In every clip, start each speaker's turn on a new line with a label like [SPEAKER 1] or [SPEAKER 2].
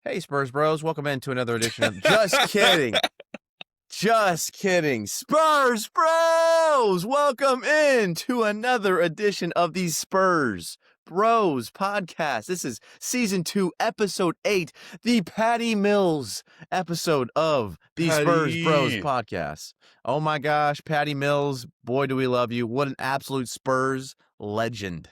[SPEAKER 1] Hey, Spurs Bros. Welcome into another edition of Just Kidding. Just kidding. Spurs Bros. Welcome in to another edition of the Spurs Bros Podcast. This is Season 2, Episode 8, the Patty Mills episode of the Spurs Bros Podcast. Oh my gosh, Patty Mills, boy, do we love you. What an absolute Spurs legend.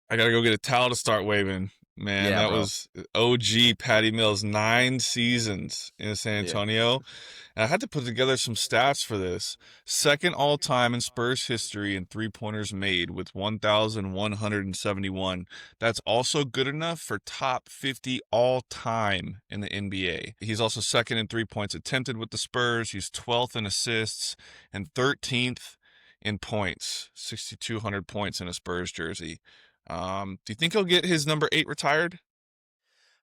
[SPEAKER 2] I gotta go get a towel to start waving. Man,
[SPEAKER 1] Yeah,
[SPEAKER 2] that
[SPEAKER 1] bro.
[SPEAKER 2] was OG Patty Mills, 9 seasons in San Antonio. And I had to put together some stats for this. Second all-time in Spurs history in three-pointers made with 1,171. That's also good enough for top 50 all-time in the NBA. He's also second in 3 points attempted with the Spurs. He's 12th in assists and 13th in points, 6,200 points in a Spurs jersey. Do you think he'll get his number 8 retired?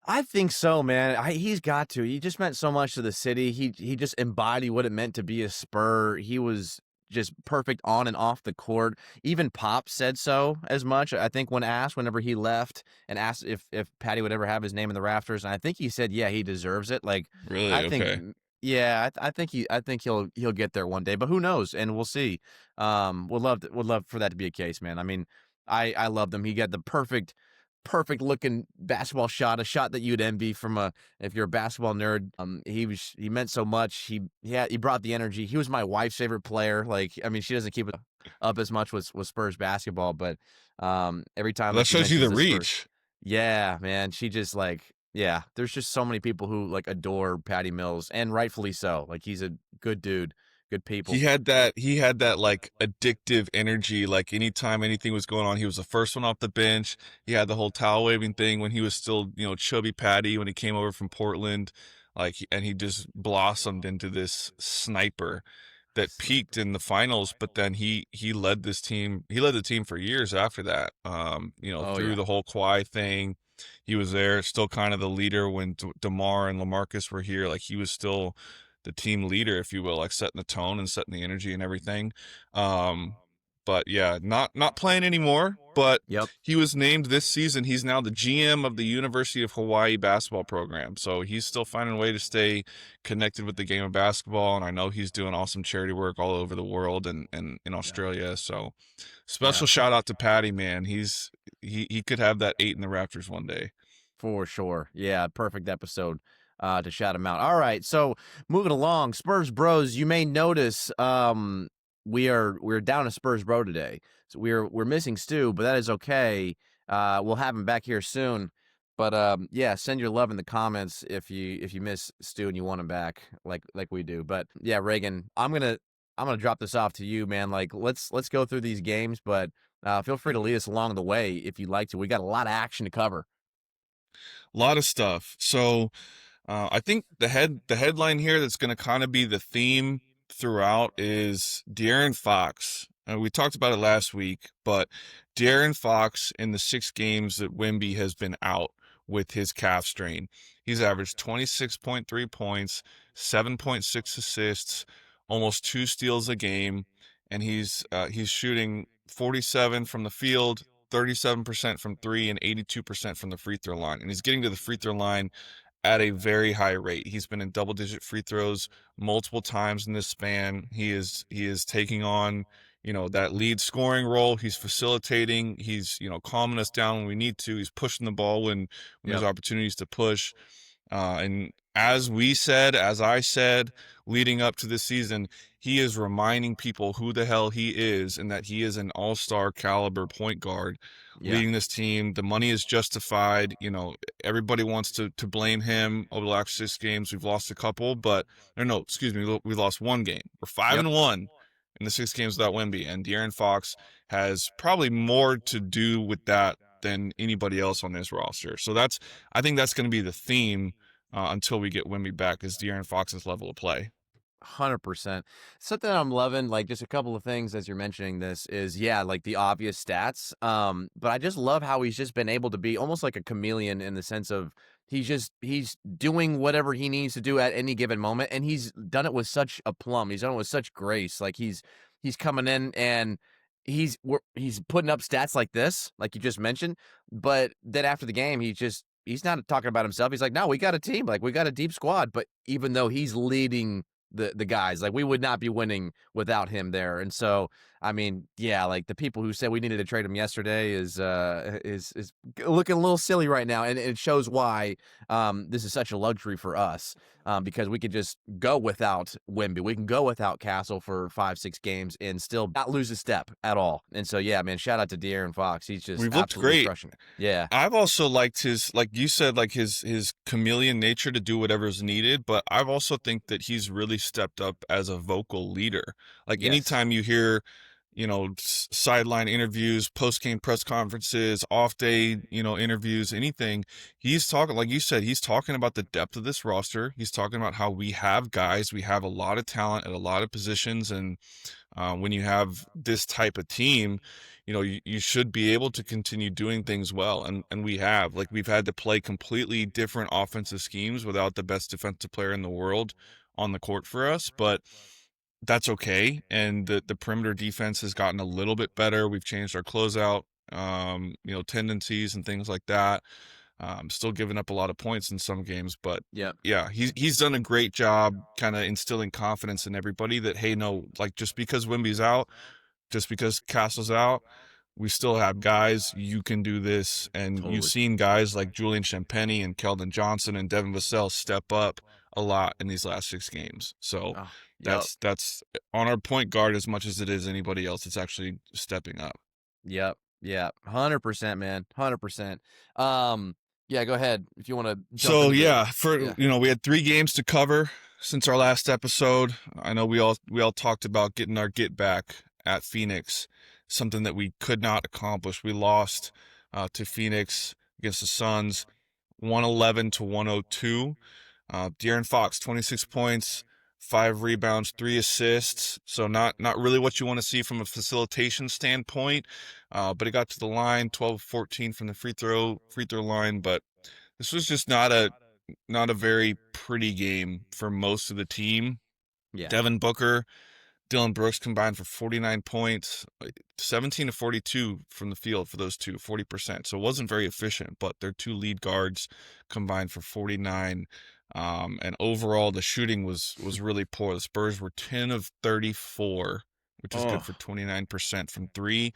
[SPEAKER 1] I think so, man. He's got to. He just meant so much to the city. He just embodied what it meant to be a Spur. He was just perfect on and off the court. Even Pop said so as much. I think when asked whenever he left and asked if Patty would ever have his name in the rafters, and I think he said, yeah, he deserves it. Like,
[SPEAKER 2] Really?
[SPEAKER 1] I think,
[SPEAKER 2] Okay.
[SPEAKER 1] yeah, I think he'll get there one day, but who knows? And we'll see. Would love for that to be a case, man. I mean, I loved him. He got the perfect looking basketball shot, a shot that you'd envy from if you're a basketball nerd. He meant so much. He brought the energy. He was my wife's favorite player. Like, I mean, she doesn't keep it up as much with Spurs basketball, but every time
[SPEAKER 2] That
[SPEAKER 1] she
[SPEAKER 2] shows you the
[SPEAKER 1] mentions Spurs,
[SPEAKER 2] reach.
[SPEAKER 1] yeah, man, she just like, yeah, there's just so many people who like adore Patty Mills, and rightfully so. Like, he's a good dude, good people.
[SPEAKER 2] He had that like addictive energy. Like anytime anything was going on, he was the first one off the bench. He had the whole towel waving thing when he was still, chubby Patty when he came over from Portland. And he just blossomed into this sniper that peaked in the finals, but then he led this team. He led the team for years after that.
[SPEAKER 1] Oh
[SPEAKER 2] Through
[SPEAKER 1] yeah,
[SPEAKER 2] the whole Kawhi thing, he was there, still kind of the leader when DeMar and LaMarcus were here. Like, he was still the team leader, if you will, like setting the tone and setting the energy and everything. But yeah, not playing anymore. But
[SPEAKER 1] yep.
[SPEAKER 2] he was named this season. He's now the GM of the University of Hawaii basketball program. So he's still finding a way to stay connected with the game of basketball. And I know he's doing awesome charity work all over the world and in Australia. So special shout out to Patty, man. He could have that 8 in the Raptors one day.
[SPEAKER 1] For sure. Yeah, perfect episode to shout him out. All right, so moving along, Spurs Bros, you may notice we're down a Spurs Bro today. So we're missing Stu, but that is okay. We'll have him back here soon. But yeah, send your love in the comments if you miss Stu and you want him back like we do. But yeah, Reagan, I'm gonna drop this off to you, man. Like, let's go through these games, but feel free to lead us along the way if you'd like to. We got a lot of action to cover.
[SPEAKER 2] A lot of stuff. So I think the headline here that's going to kind of be the theme throughout is De'Aaron Fox. We talked about it last week, but De'Aaron Fox in the 6 games that Wemby has been out with his calf strain, he's averaged 26.3 points, 7.6 assists, almost 2 steals a game, and he's shooting 47 from the field, 37% from 3, and 82% from the free throw line. And he's getting to the free throw line at a very high rate. He's been in double-digit free throws multiple times in this span. He is taking on, that lead scoring role. He's facilitating. He's, calming us down when we need to. He's pushing the ball when there's opportunities to push. And as I said, leading up to this season, he is reminding people who the hell he is and that he is an all-star caliber point guard leading this team. The money is justified. Everybody wants to blame him over the last 6 games. We've lost a couple, we lost 1 game. We're 5-1 in the 6 games without Wemby, and De'Aaron Fox has probably more to do with that than anybody else on this roster. So I think that's going to be the theme until we get Wemby back, is De'Aaron Fox's level of play.
[SPEAKER 1] 100%. Something I'm loving, like, just a couple of things as you're mentioning this is, like the obvious stats. But I just love how he's just been able to be almost like a chameleon in the sense of he's doing whatever he needs to do at any given moment, and he's done it with such aplomb. He's done it with such grace. Like, he's coming in and he's putting up stats like this, like you just mentioned, but then after the game, he's just he's not talking about himself. He's like, no, we got a team, like we got a deep squad. But even though he's leading the guys, like we would not be winning without him there. And so, I mean, yeah, like the people who said we needed to trade him yesterday is looking a little silly right now, and it shows why this is such a luxury for us, because we could just go without Wemby, we can go without Castle for 5-6 games and still not lose a step at all. And so, yeah, man, shout out to De'Aaron Fox. He's just
[SPEAKER 2] We've looked
[SPEAKER 1] absolutely
[SPEAKER 2] great.
[SPEAKER 1] crushing it. Yeah.
[SPEAKER 2] I've also liked his, like you said, like his chameleon nature to do whatever's needed, but I've also think that he's really stepped up as a vocal leader. Like
[SPEAKER 1] Yes.
[SPEAKER 2] anytime you hear, sideline interviews, post-game press conferences, off-day, interviews, anything, he's talking, like you said, he's talking about the depth of this roster. He's talking about how we have guys, we have a lot of talent at a lot of positions, and when you have this type of team, you should be able to continue doing things well. And we have, like, we've had to play completely different offensive schemes without the best defensive player in the world on the court for us, but that's okay. And the perimeter defense has gotten a little bit better. We've changed our closeout, tendencies and things like that. Still giving up a lot of points in some games, but yeah, he's done a great job kind of instilling confidence in everybody that, hey, no, like just because Wemby's out, just because Castle's out, we still have guys. You can do this, and
[SPEAKER 1] Totally.
[SPEAKER 2] You've seen guys like Julian Champagnie and Keldon Johnson and Devin Vassell step up a lot in these last 6 games. So that's on our point guard as much as it is anybody else. It's actually stepping up.
[SPEAKER 1] Yep. 100%, man. 100%. Yeah, go ahead if you want to.
[SPEAKER 2] So yeah, we had 3 games to cover since our last episode. I know we all talked about getting our get back at Phoenix, something that we could not accomplish. We lost to Phoenix against the Suns, 111-102. De'Aaron Fox, 26 points, 5 rebounds, 3 assists. So not really what you want to see from a facilitation standpoint. But it got to the line, 12-14 from the free throw line. But this was just not a very pretty game for most of the team.
[SPEAKER 1] Yeah.
[SPEAKER 2] Devin Booker, Dylan Brooks combined for 49 points, 17-42 from the field for those two, 40%. So it wasn't very efficient, but their 2 lead guards combined for 49. And overall, the shooting was really poor. The Spurs were 10 of 34, which is good for 29% from 3.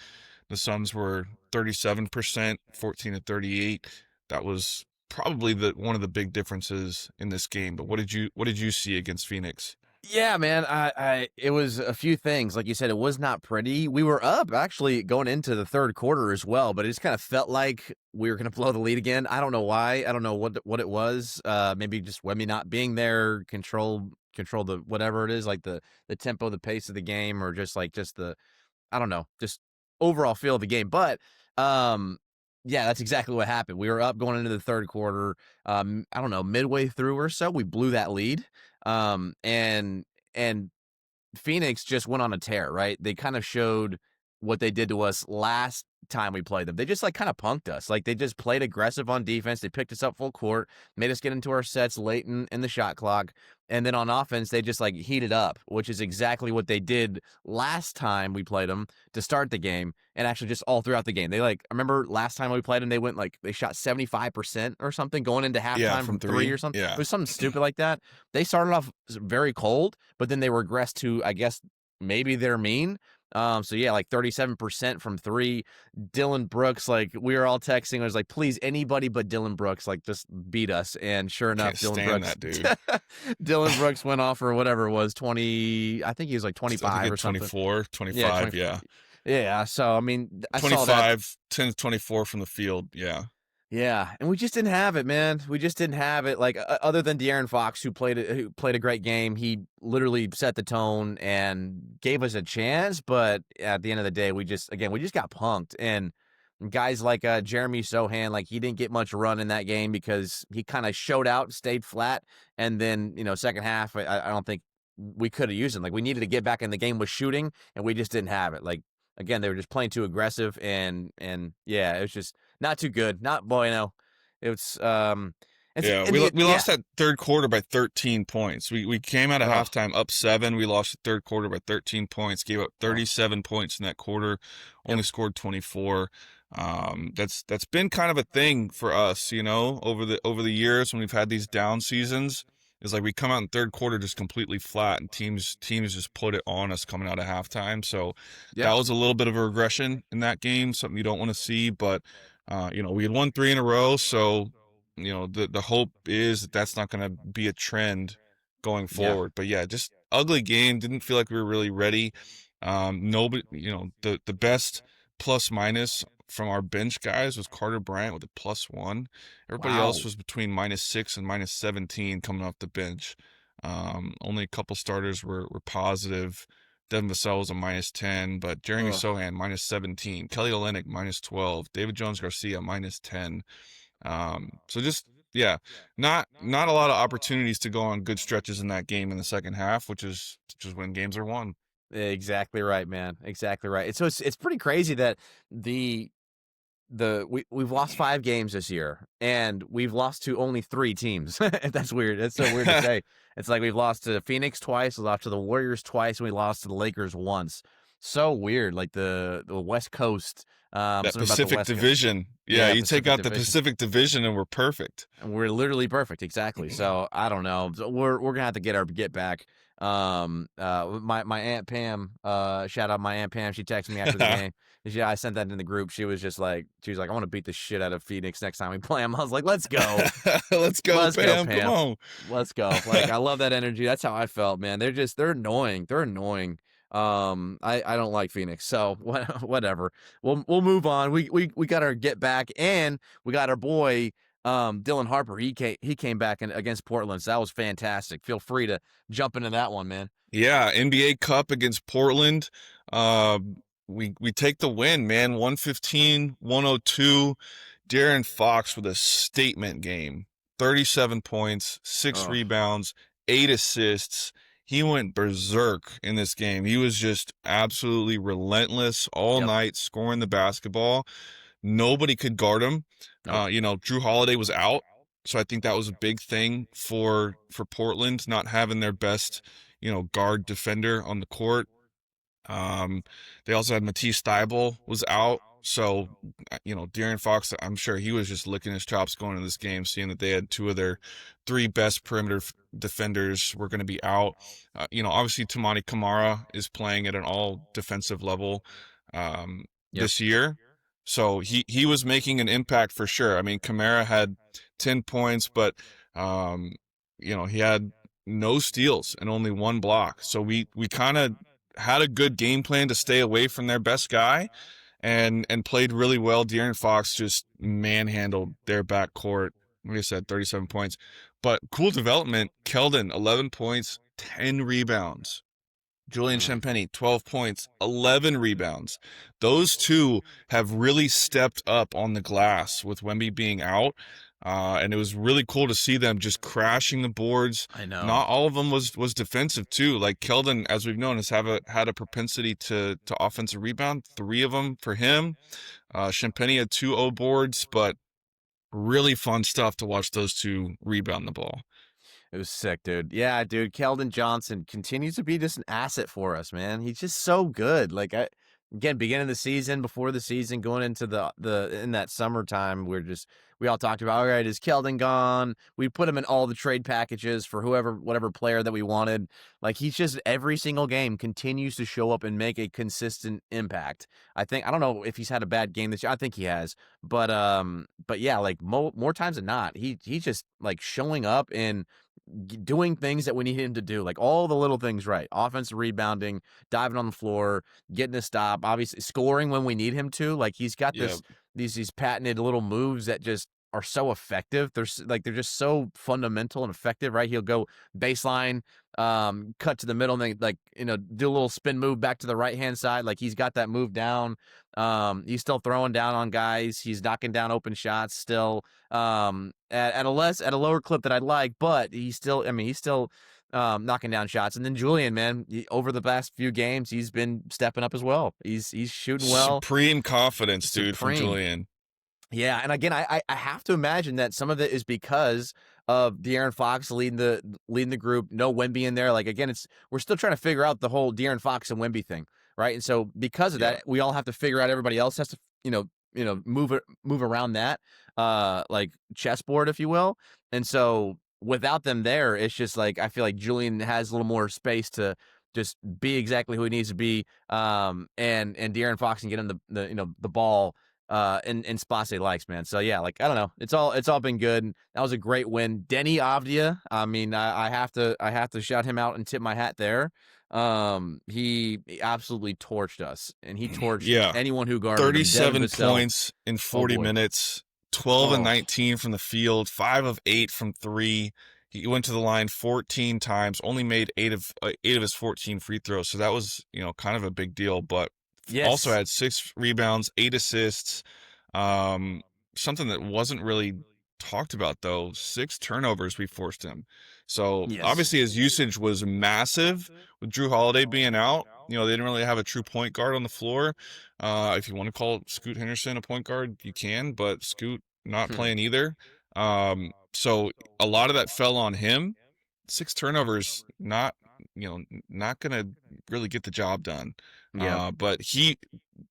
[SPEAKER 2] The Suns were 37%, 14 of 38. That was probably one of the big differences in this game. But what did you see against Phoenix?
[SPEAKER 1] Yeah, man. It was a few things. Like you said, it was not pretty. We were up actually going into the third quarter as well, but it just kind of felt like we were going to blow the lead again. I don't know why. I don't know what it was. Maybe just Wemby not being there, control the whatever it is, like the tempo, the pace of the game, or just the I don't know, just overall feel of the game. But yeah, that's exactly what happened. We were up going into the third quarter. I don't know, midway through or so, we blew that lead. And Phoenix just went on a tear, right? They kind of showed what they did to us last time we played them. They just kind of punked us. Like they just played aggressive on defense. They picked us up full court, made us get into our sets late in the shot clock. And then on offense, they just heated up, which is exactly what they did last time we played them to start the game, and actually just all throughout the game. They I remember last time we played them, they went they shot 75% or something going into halftime from 3 or something.
[SPEAKER 2] Yeah.
[SPEAKER 1] It was something stupid like that. They started off very cold, but then they regressed to, I guess, maybe they're mean. So yeah, 37% from 3. Dylan Brooks, we were all texting. I was like, please, anybody but Dylan Brooks, just beat us. And sure enough, Dylan Brooks went off for whatever it was, 20. I think he was 25 or something.
[SPEAKER 2] 24, 25, yeah.
[SPEAKER 1] Yeah. So I mean, I
[SPEAKER 2] 25,
[SPEAKER 1] saw that.
[SPEAKER 2] 10-24 from the field. Yeah.
[SPEAKER 1] Yeah, and we just didn't have it, man. We just didn't have it. Other than De'Aaron Fox, who played a great game, he literally set the tone and gave us a chance. But at the end of the day, we just got punked. And guys like Jeremy Sohan, he didn't get much run in that game because he kind of showed out, stayed flat, and then second half, I don't think we could have used him. We needed to get back in the game with shooting, and we just didn't have it. Again, they were just playing too aggressive, and yeah, it was just not too good, not bueno. It was
[SPEAKER 2] we lost that third quarter by 13 points. We came out of halftime up 7. We lost the third quarter by 13 points. Gave up 37 points in that quarter. Only scored 24. That's been kind of a thing for us, over the years when we've had these down seasons. Is like we come out in third quarter just completely flat, and teams just put it on us coming out of halftime. So
[SPEAKER 1] Yeah.
[SPEAKER 2] that was a little bit of a regression in that game, something you don't want to see. But we had won 3 in a row, so the hope is that that's not going to be a trend going
[SPEAKER 1] Yeah.
[SPEAKER 2] forward. But yeah, just ugly game. Didn't feel like we were really ready. Nobody, the best plus minus from our bench guys was Carter Bryant with a +1. Everybody else
[SPEAKER 1] Wow.
[SPEAKER 2] was between -6 and -17 coming off the bench. Only a couple starters were positive. Devin Vassell was a -10, but Jeremy
[SPEAKER 1] Ugh.
[SPEAKER 2] Sohan -17, Kelly Olynyk -12, David Jones Garcia -10. So just yeah, not a lot of opportunities to go on good stretches in that game in the second half, which is when games are won.
[SPEAKER 1] Exactly right, man. Exactly right. It's pretty crazy that the we've lost 5 games this year, and we've lost to only 3 teams. That's weird. That's so weird to say. It's like we've lost to Phoenix twice, we lost to the Warriors twice, and we lost to the Lakers once. So weird. Like the West Coast.
[SPEAKER 2] That
[SPEAKER 1] Something about the
[SPEAKER 2] Pacific
[SPEAKER 1] West Coast.
[SPEAKER 2] Division. Yeah,
[SPEAKER 1] Yeah,
[SPEAKER 2] you take
[SPEAKER 1] Pacific
[SPEAKER 2] out the
[SPEAKER 1] Division.
[SPEAKER 2] Pacific Division and we're perfect.
[SPEAKER 1] And we're literally perfect, exactly. So I don't know. We're gonna have to get back. My Aunt Pam, shout out my Aunt Pam. She texted me after the game. I sent that in the group. She was like, I want to beat the shit out of Phoenix next time we play them. I was like, let's go.
[SPEAKER 2] Let's go, Pam. Come on.
[SPEAKER 1] Let's go. Like, I love that energy. That's how I felt, man. They're annoying. They're annoying. I don't like Phoenix, so whatever. We'll move on. We got our get back, and we got our boy Dylan Harper. He came back against Portland, so that was fantastic. Feel free to jump into that one, man.
[SPEAKER 2] Yeah, NBA Cup against Portland. Uh, we take the win, man. 115-102. De'Aaron Fox with a statement game. 37 points, 6
[SPEAKER 1] Oh,
[SPEAKER 2] rebounds, 8 assists. He went berserk in this game. He was just absolutely relentless all
[SPEAKER 1] yep.
[SPEAKER 2] night, scoring the basketball. Nobody could guard him.
[SPEAKER 1] Nope.
[SPEAKER 2] Drew Holiday was out, so I think that was a big thing for Portland, not having their best, guard defender on the court. They also had Matisse Thybulle was out. So, De'Aaron Fox, I'm sure he was just licking his chops going into this game, seeing that they had 2 of their 3 best perimeter defenders were going to be out. Obviously Toumani Camara is playing at an all defensive level
[SPEAKER 1] Yep.
[SPEAKER 2] this year. So he was making an impact for sure. I mean, Camara had 10 points, but, he had no steals and only 1 block. So we kind of had a good game plan to stay away from their best guy and played really well. De'Aaron Fox just manhandled their backcourt. Like I said, 37 points. But cool development, Keldon, 11 points, 10 rebounds. Julian Champagnie, 12 points, 11 rebounds. Those 2 have really stepped up on the glass with Wemby being out. And it was really cool to see them just crashing the boards.
[SPEAKER 1] I know.
[SPEAKER 2] Not all of them was defensive too. Like Keldon, as we've known, had a propensity to offensive rebound. 3 of them for him. Champagnie had 2 O boards, but really fun stuff to watch those 2 rebound the ball.
[SPEAKER 1] It was sick, dude. Yeah, dude. Keldon Johnson continues to be just an asset for us, man. He's just so good. Like, again, beginning of the season, before the season, going into in that summertime, we all talked about, all right, is Keldon gone? We put him in all the trade packages for whatever player that we wanted. Like, he's just every single game continues to show up and make a consistent impact. I don't know if he's had a bad game this year. I think he has, but yeah, like more times than not, he's just like showing up and doing things that we need him to do, like all the little things right. Offensive rebounding, diving on the floor, getting a stop, obviously scoring when we need him to. Like he's got these patented little moves that just are so effective. They're just so fundamental and effective, right? He'll go baseline, cut to the middle, and then do a little spin move back to the right hand side. Like he's got that move down. He's still throwing down on guys. He's knocking down open shots still. At a lower clip that I'd like, but he's still knocking down shots. And then Julian, man, over the past few games, he's been stepping up as well. He's shooting well.
[SPEAKER 2] Supreme confidence, dude, from Julian.
[SPEAKER 1] Yeah, and again, I have to imagine that some of it is because of De'Aaron Fox leading the group. No Wemby in there. Like again, we're still trying to figure out the whole De'Aaron Fox and Wemby thing, right? And so because of that, we all have to figure out. Everybody else has to move around that like chessboard, if you will. And so without them there, it's just like I feel like Julian has a little more space to just be exactly who he needs to be. And De'Aaron Fox can get him the ball in spots he likes, man. So yeah, like I don't know, it's all been good. That was a great win. Denny Avdia, I mean, I have to shout him out and tip my hat there. He absolutely torched us, and he torched
[SPEAKER 2] Yeah.
[SPEAKER 1] anyone who guarded him. Devin
[SPEAKER 2] 37
[SPEAKER 1] Vassell,
[SPEAKER 2] points in 40
[SPEAKER 1] boy.
[SPEAKER 2] minutes, 12 and
[SPEAKER 1] Oh.
[SPEAKER 2] 19 from the field, 5 of 8 from 3. He went to the line 14 times, only made 8 of his 14 free throws. So that was, kind of a big deal, but also
[SPEAKER 1] Yes.
[SPEAKER 2] had 6 rebounds, 8 assists. Something that wasn't really talked about though, 6 turnovers we forced him. So
[SPEAKER 1] Yes.
[SPEAKER 2] obviously his usage was massive with Drew Holiday being out. They didn't really have a true point guard on the floor. If you want to call Scoot Henderson a point guard, you can, but Scoot not playing either. So a lot of that fell on him. 6 turnovers, not gonna really get the job done.
[SPEAKER 1] Yeah.
[SPEAKER 2] But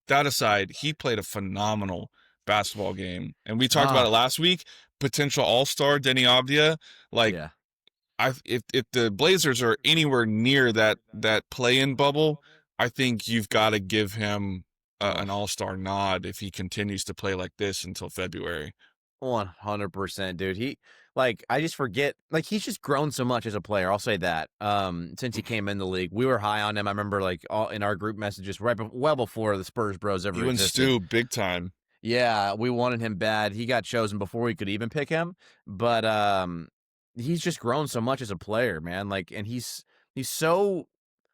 [SPEAKER 2] that aside, he played a phenomenal basketball game, and we talked about it last week. Potential All-Star Denny Avdia, like.
[SPEAKER 1] Yeah.
[SPEAKER 2] If the Blazers are anywhere near that play-in bubble, I think you've got to give him an all-star nod if he continues to play like this until February.
[SPEAKER 1] 100%, dude. I just forget, like, he's just grown so much as a player. I'll say that. Since he came in the league, we were high on him. I remember, like, all in our group messages well before the Spurs Bros ever
[SPEAKER 2] You and
[SPEAKER 1] existed.
[SPEAKER 2] Stu, big time.
[SPEAKER 1] Yeah, we wanted him bad. He got chosen before we could even pick him, but he's just grown so much as a player, man. Like, and he's so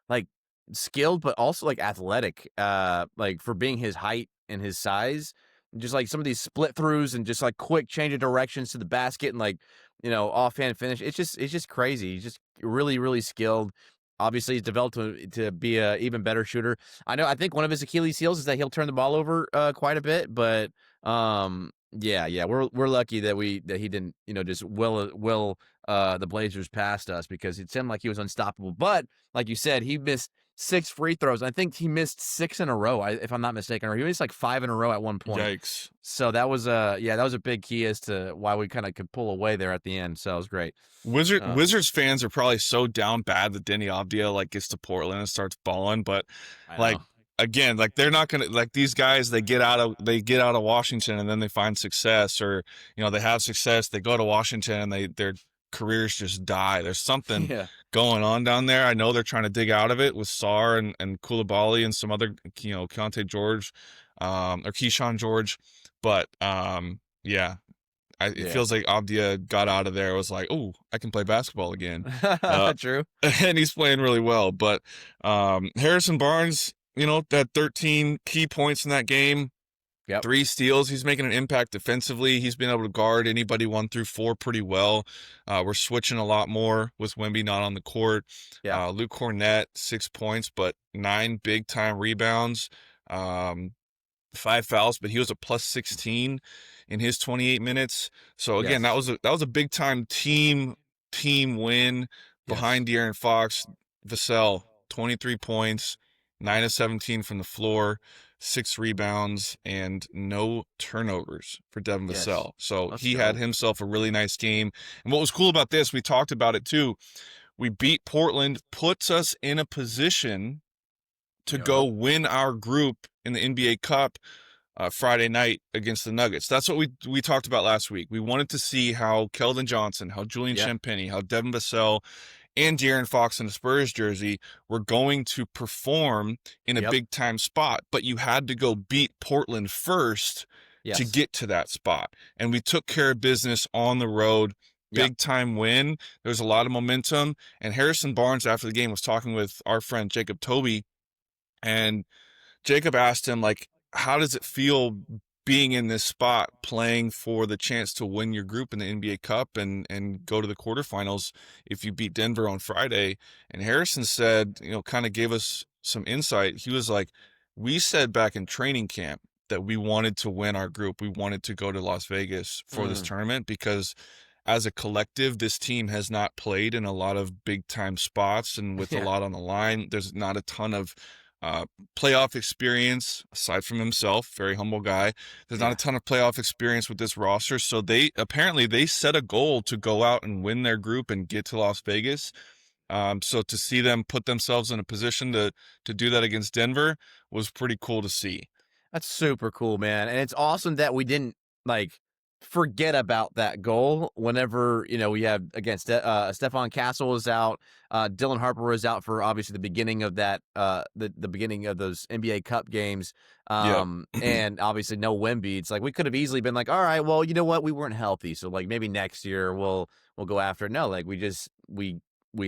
[SPEAKER 1] like skilled, but also like athletic. Like for being his height and his size, just like some of these split throughs and just like quick change of directions to the basket and like offhand finish. It's just crazy. He's just really really skilled. Obviously, he's developed to be a even better shooter. I think one of his Achilles heels is that he'll turn the ball over quite a bit, but yeah, we're lucky that he didn't just will the Blazers past us, because it seemed like he was unstoppable. But like you said, he missed 6 free throws. I think he missed 6 in a row, if I'm not mistaken, or he missed like 5 in a row at one point.
[SPEAKER 2] Yikes!
[SPEAKER 1] So that was a big key as to why we kind of could pull away there at the end. So it was great.
[SPEAKER 2] Wizards fans are probably so down bad that Denny Avdia like gets to Portland and starts balling, but like again, like they're not gonna, like, these guys, they get out of Washington and then they find success, or they have success, they go to Washington and their careers just die. There's something going on down there. I know they're trying to dig out of it with Sarr and Koulibaly and some other, Keontae George, or Keyshawn George, but it feels like Avdia got out of there. It was like, oh, I can play basketball again.
[SPEAKER 1] True.
[SPEAKER 2] And he's playing really well. But Harrison Barnes, that 13 key points in that game.
[SPEAKER 1] Yep.
[SPEAKER 2] 3 steals. He's making an impact defensively. He's been able to guard anybody 1 through 4 pretty well. We're switching a lot more with Wemby not on the court.
[SPEAKER 1] Yeah.
[SPEAKER 2] Luke Cornett, 6 points, but 9 big-time rebounds. 5 fouls, but he was a plus 16 in his 28 minutes. So again, that was a big time team win behind De'Aaron Fox. Vassell, 23 points, 9 of 17 from the floor, 6 rebounds, and no turnovers for Devin Vassell. So he had himself a really nice game. And what was cool about this, we talked about it too. We beat Portland, puts us in a position to go win our group in the NBA Cup Friday night against the Nuggets. That's what we talked about last week. We wanted to see how Keldon Johnson, how Julian Champagnie, how Devin Vassell, and De'Aaron Fox in the Spurs jersey were going to perform in a big-time spot. But you had to go beat Portland first to get to that spot. And we took care of business on the road. Big-time win. There was a lot of momentum. And Harrison Barnes, after the game, was talking with our friend Jacob Toby. And Jacob asked him, like, how does it feel being in this spot, playing for the chance to win your group in the NBA Cup and go to the quarterfinals if you beat Denver on Friday? And Harrison said, kind of gave us some insight. He was like, we said back in training camp that we wanted to win our group. We wanted to go to Las Vegas for this tournament because as a collective, this team has not played in a lot of big time spots and with a lot on the line. There's not a ton of playoff experience aside from himself. Very humble guy. There's not a ton of playoff experience with this roster, so they set a goal to go out and win their group and get to Las Vegas. So to see them put themselves in a position to do that against Denver was pretty cool to see.
[SPEAKER 1] That's super cool, man. And it's awesome that we didn't like forget about that goal whenever, we had against Stephon Castle was out. Dylan Harper was out for obviously the beginning of that, the beginning of those NBA Cup games. And obviously no Wemby. It's like we could have easily been like, all right, well, you know what? We weren't healthy. So like maybe next year we'll go after it. No, like we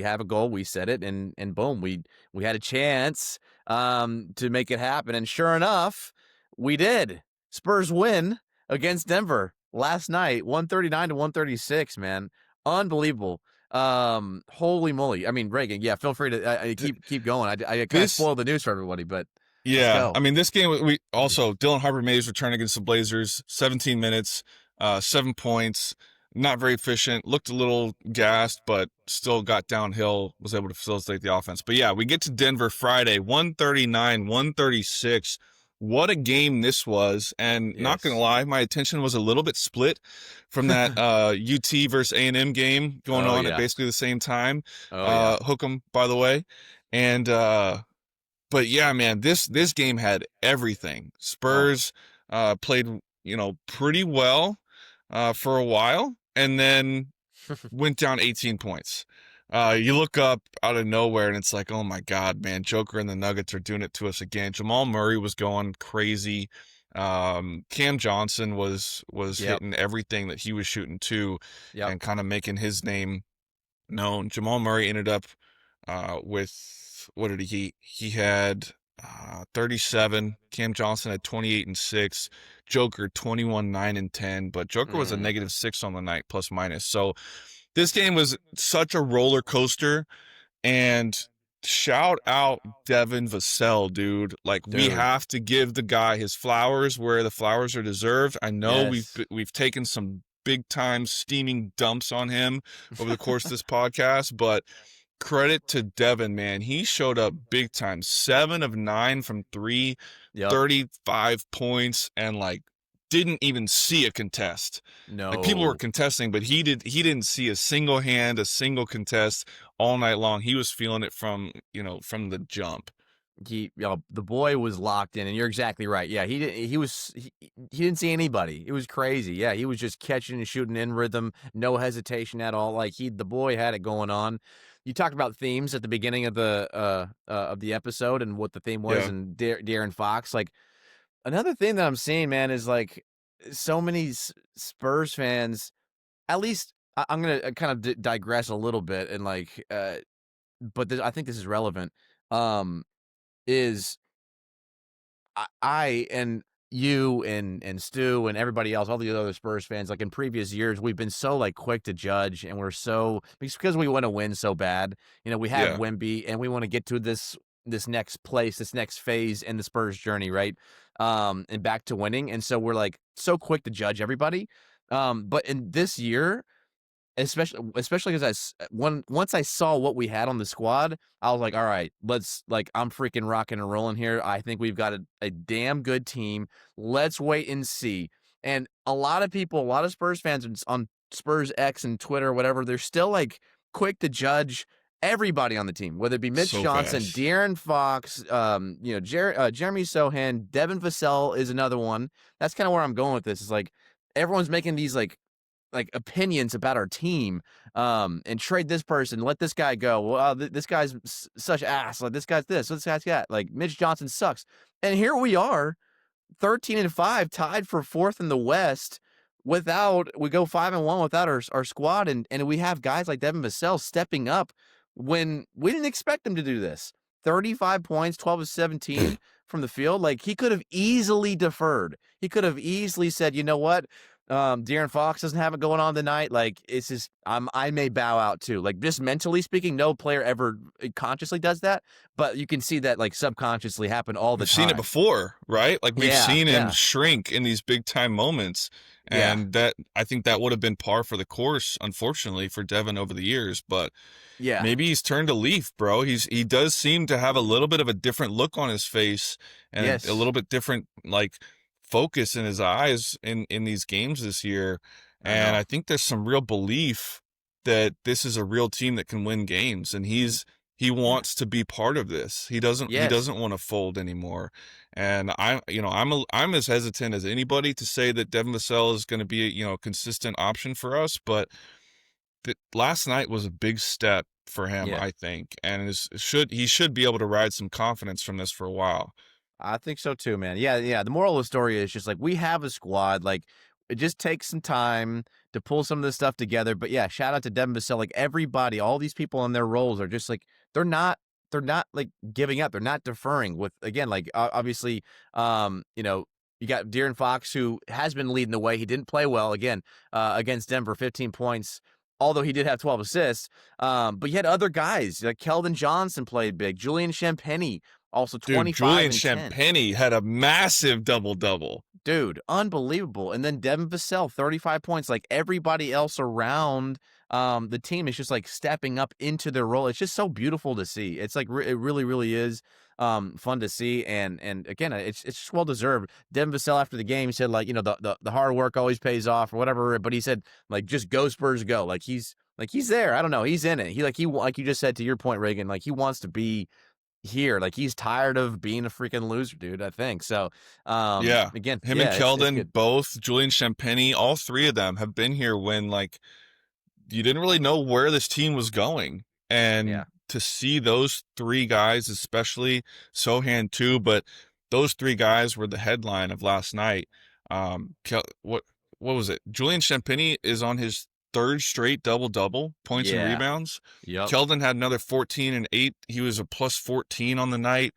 [SPEAKER 1] have a goal, we set it, and boom, we had a chance to make it happen. And sure enough, we did. Spurs win against Denver last night, 139-136, man. Unbelievable. Holy moly. I mean, Reagan, yeah, feel free to keep going. I kind of spoiled the news for everybody, but let's go.
[SPEAKER 2] I mean, this game, we also, Dylan Harper made his return against the Blazers, 17 minutes, 7 points, not very efficient, looked a little gassed, but still got downhill, was able to facilitate the offense. But yeah, we get to Denver Friday, 139-136. What a game this was. And not going to lie, my attention was a little bit split from that UT versus A&M game going on at basically the same time. Hook 'em, by the way. And but yeah, man, this game had everything. Spurs played, pretty well for a while, and then went down 18 points. You look up out of nowhere and it's like, oh my God, man, Joker and the Nuggets are doing it to us again. Jamal Murray was going crazy. Cam Johnson was hitting everything that he was shooting to and kind of making his name known. Jamal Murray ended up with, what did he had 37. Cam Johnson had 28 and 6. Joker 21, 9 and 10, but Joker was a -6 on the night, plus minus. So this game was such a roller coaster, and shout out Devin Vassell, dude. We have to give the guy his flowers where the flowers are deserved. I know we've taken some big time steaming dumps on him over the course of this podcast, but credit to Devin, man. He showed up big time. 7 of 9 from 3, 35 points, and didn't even see a contest.
[SPEAKER 1] No.
[SPEAKER 2] People were contesting, but he didn't see a single contest all night long. He was feeling it from the jump.
[SPEAKER 1] The boy was locked in, and you're exactly right. Yeah, he didn't see anybody. It was crazy. Yeah, he was just catching and shooting in rhythm, no hesitation at all. The boy had it going on. You talked about themes at the beginning of the episode and what the theme was, and De'Aaron Fox. Another thing that I'm seeing, man, is so many Spurs fans. At least I'm gonna kind of digress a little bit, and but I think this is relevant. Is I and you and Stu and everybody else, all the other Spurs fans, in previous years, we've been so quick to judge, and we're so because we want to win so bad. We have Wemby, and we want to get to this next place, this next phase in the Spurs journey, right? And back to winning, and so we're so quick to judge everybody. But in this year, especially because once I saw what we had on the squad, I was like, all right, let's I'm freaking rocking and rolling here. I think we've got a damn good team. Let's wait and see. And a lot of Spurs fans on Spurs X and Twitter or whatever, they're still quick to judge everybody on the team, whether it be Mitch Johnson,
[SPEAKER 2] fast.
[SPEAKER 1] De'Aaron Fox, Jeremy Sohan, Devin Vassell is another one. That's kind of where I'm going with this. Is everyone's making these opinions about our team, and trade this person, let this guy go. Well, this guy's such ass. This guy's this. This guy's that. Mitch Johnson sucks. And here we are, 13-5, tied for 4th in the West. We go 5-1 without our squad, and we have guys like Devin Vassell stepping up when we didn't expect him to do this. 35 points, 12 of 17 from the field. He could have easily deferred. He could have easily said, you know what? De'Aaron Fox doesn't have it going on tonight. It's just I may bow out too. Just mentally speaking, no player ever consciously does that, but you can see that subconsciously happen all the time.
[SPEAKER 2] We've seen it before, right? We've seen him shrink in these big time moments,
[SPEAKER 1] Yeah.
[SPEAKER 2] And that, I think that would have been par for the course, unfortunately, for Devin over the years. But
[SPEAKER 1] Yeah.
[SPEAKER 2] maybe he's turned a leaf, bro. He does seem to have a little bit of a different look on his face and a
[SPEAKER 1] Yes.
[SPEAKER 2] little bit different like focus in his eyes in these games this year.
[SPEAKER 1] I
[SPEAKER 2] And
[SPEAKER 1] know.
[SPEAKER 2] I think there's some real belief that this is a real team that can win games, and he
[SPEAKER 1] Yeah.
[SPEAKER 2] wants to be part of this. He
[SPEAKER 1] Yes.
[SPEAKER 2] doesn't want to fold anymore. And I'm as hesitant as anybody to say that Devin Vassell is going to be, a consistent option for us, but last night was a big step for him,
[SPEAKER 1] Yeah.
[SPEAKER 2] I think, and he should be able to ride some confidence from this for a while.
[SPEAKER 1] I think so too, man. Yeah, yeah. The moral of the story is just like we have a squad. Like it just takes some time to pull some of this stuff together. But yeah, shout out to Devin Vassell. Like everybody, all these people in their roles are just like they're not like giving up. They're not deferring. With again, like obviously, you got De'Aaron Fox who has been leading the way. He didn't play well again against Denver, 15 points. Although he did have 12 assists, but you had other guys like Keldon Johnson played big. Julian Champagnie also
[SPEAKER 2] Dude,
[SPEAKER 1] 25
[SPEAKER 2] Julian
[SPEAKER 1] and 10.
[SPEAKER 2] Champagnie had a massive double-double.
[SPEAKER 1] Dude, unbelievable. And then Devin Vassell, 35 points. Like everybody else around the team is just like stepping up into their role. It's just so beautiful to see. It's like it really, really is fun to see. And again, it's just well deserved. Devin Vassell after the game, he said like, the hard work always pays off or whatever. But he said like just go Spurs go. Like he's there. I don't know. He's in it. He like you just said to your point, Reagan, like he wants to be here. Like he's tired of being a freaking loser, dude, I think. So
[SPEAKER 2] Yeah.
[SPEAKER 1] again,
[SPEAKER 2] Him and
[SPEAKER 1] yeah, it's
[SPEAKER 2] Keldon,
[SPEAKER 1] good.
[SPEAKER 2] both, Julian Champagnie, all three of them have been here when like you didn't really know where this team was going.
[SPEAKER 1] Yeah.
[SPEAKER 2] And to see those three guys, especially Sohan too, but those three guys were the headline of last night. What was it? Julian Champagnie is on his third straight double-double, points and
[SPEAKER 1] Yeah.
[SPEAKER 2] rebounds.
[SPEAKER 1] Yep.
[SPEAKER 2] Keldon had another 14 and 8. He was a plus 14 on the night.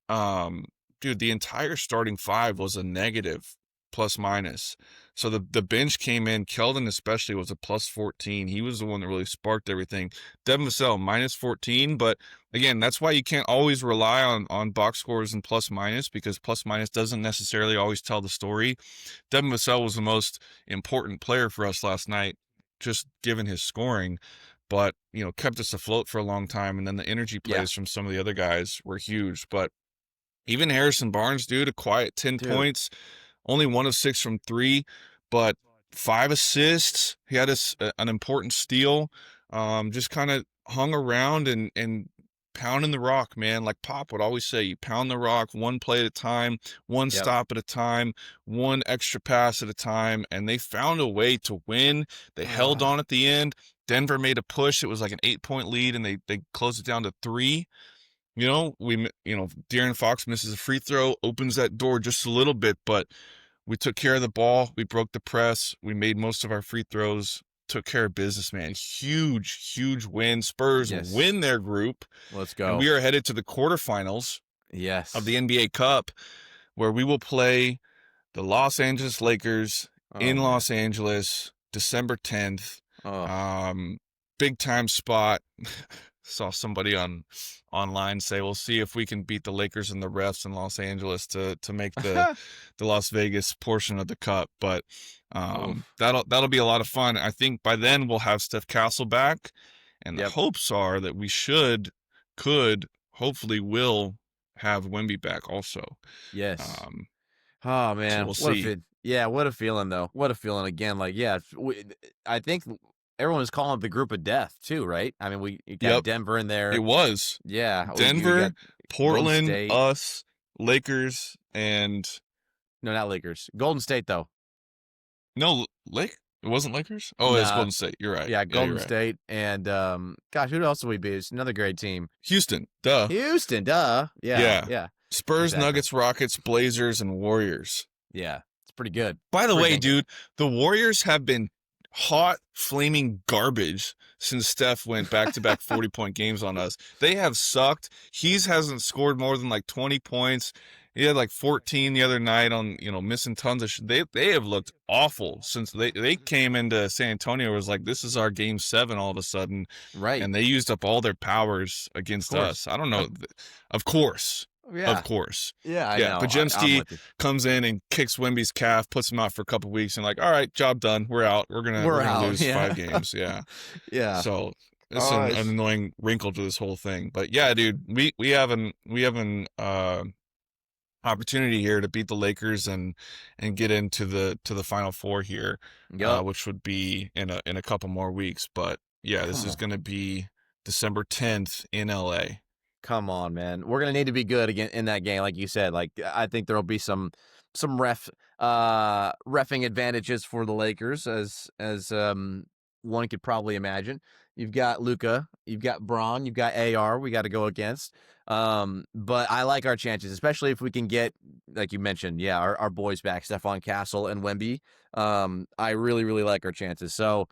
[SPEAKER 2] Um, Dude, the entire starting five was a negative plus minus. So the bench came in. Keldon especially was a plus 14. He was the one that really sparked everything. Devin Vassell minus 14, but again, that's why you can't always rely on box scores and plus minus, because plus minus doesn't necessarily always tell the story. Devin Vassell was the most important player for us last night, just given his scoring, but kept us afloat for a long time. And then the energy
[SPEAKER 1] Yeah.
[SPEAKER 2] plays from some of the other guys were huge. But even Harrison Barnes, dude, a quiet 10
[SPEAKER 1] Dude.
[SPEAKER 2] points, only 1 of 6 from 3, but 5 assists. He had an important steal. Just kind of hung around and pounding the rock, man. Like Pop would always say, you pound the rock one play at a time, one
[SPEAKER 1] Yep.
[SPEAKER 2] stop at a time, one extra pass at a time, and they found a way to win. They held on at the end. Denver made a push. It was like an 8-point lead, and they closed it down to 3. De'Aaron Fox misses a free throw, opens that door just a little bit, but we took care of the ball. We broke the press. We made most of our free throws, took care of business, man. Huge, huge win. Spurs
[SPEAKER 1] Yes.
[SPEAKER 2] win their group.
[SPEAKER 1] Let's
[SPEAKER 2] And
[SPEAKER 1] go.
[SPEAKER 2] we are headed to the quarterfinals
[SPEAKER 1] Yes.
[SPEAKER 2] of the NBA Cup, where we will play the Los Angeles Lakers in
[SPEAKER 1] man.
[SPEAKER 2] Los Angeles, December 10th.
[SPEAKER 1] Oh.
[SPEAKER 2] Big time spot. Saw somebody online say, we'll see if we can beat the Lakers and the refs in Los Angeles to make the Las Vegas portion of the cup. But that'll be a lot of fun. I think by then we'll have Steph Castle back, and the hopes are that we hopefully will have Wemby back also.
[SPEAKER 1] Yes. Oh man,
[SPEAKER 2] so we'll see.
[SPEAKER 1] What a feeling though. What a feeling again. Like I think everyone was calling it the group of death too, right? I mean, you got Denver in there.
[SPEAKER 2] It was.
[SPEAKER 1] Yeah.
[SPEAKER 2] Denver, Portland,
[SPEAKER 1] State.
[SPEAKER 2] us, Lakers, and
[SPEAKER 1] no, not Lakers. Golden State though.
[SPEAKER 2] No, it wasn't Lakers? Oh, it's Golden State. You're right.
[SPEAKER 1] Yeah, Golden
[SPEAKER 2] right.
[SPEAKER 1] State. And gosh, who else would we be? It's another great team.
[SPEAKER 2] Houston, duh.
[SPEAKER 1] Yeah.
[SPEAKER 2] Spurs, exactly. Nuggets, Rockets, Blazers, and Warriors.
[SPEAKER 1] Yeah, it's pretty good.
[SPEAKER 2] By the way, dude, the Warriors have been hot, flaming garbage since Steph went back-to-back 40-point games on us. They have sucked. He hasn't scored more than like 20 points. He had like 14 the other night on, missing tons of they have looked awful since they came into San Antonio. It was like, this is our game 7 all of a sudden.
[SPEAKER 1] Right.
[SPEAKER 2] And they used up all their powers against us. I don't know. Of course.
[SPEAKER 1] Yeah.
[SPEAKER 2] Of course.
[SPEAKER 1] Yeah, I
[SPEAKER 2] Yeah,
[SPEAKER 1] know. I'm
[SPEAKER 2] Podziemski
[SPEAKER 1] with you.
[SPEAKER 2] comes in and kicks Wemby's calf, puts him out for a couple weeks, and like, all right, job done. We're out. We're
[SPEAKER 1] We're
[SPEAKER 2] gonna
[SPEAKER 1] out.
[SPEAKER 2] lose
[SPEAKER 1] Yeah.
[SPEAKER 2] 5 games. Yeah.
[SPEAKER 1] Yeah.
[SPEAKER 2] So it's
[SPEAKER 1] Oh,
[SPEAKER 2] an annoying wrinkle to this whole thing. But yeah, dude, we have an opportunity here to beat the Lakers and get into the Final Four here,
[SPEAKER 1] yep.
[SPEAKER 2] which would be in a couple more weeks. But yeah, this
[SPEAKER 1] Come
[SPEAKER 2] is
[SPEAKER 1] on.
[SPEAKER 2] going to be December 10th in LA.
[SPEAKER 1] Come on, man. We're gonna need to be good again in that game, like you said. Like I think there'll be some refing advantages for the Lakers as one could probably imagine. You've got Luka, you've got Braun, you've got AR we got to go against. But I like our chances, especially if we can get, like you mentioned, yeah, our boys back, Stephon Castle and Wemby. I really, really like our chances. So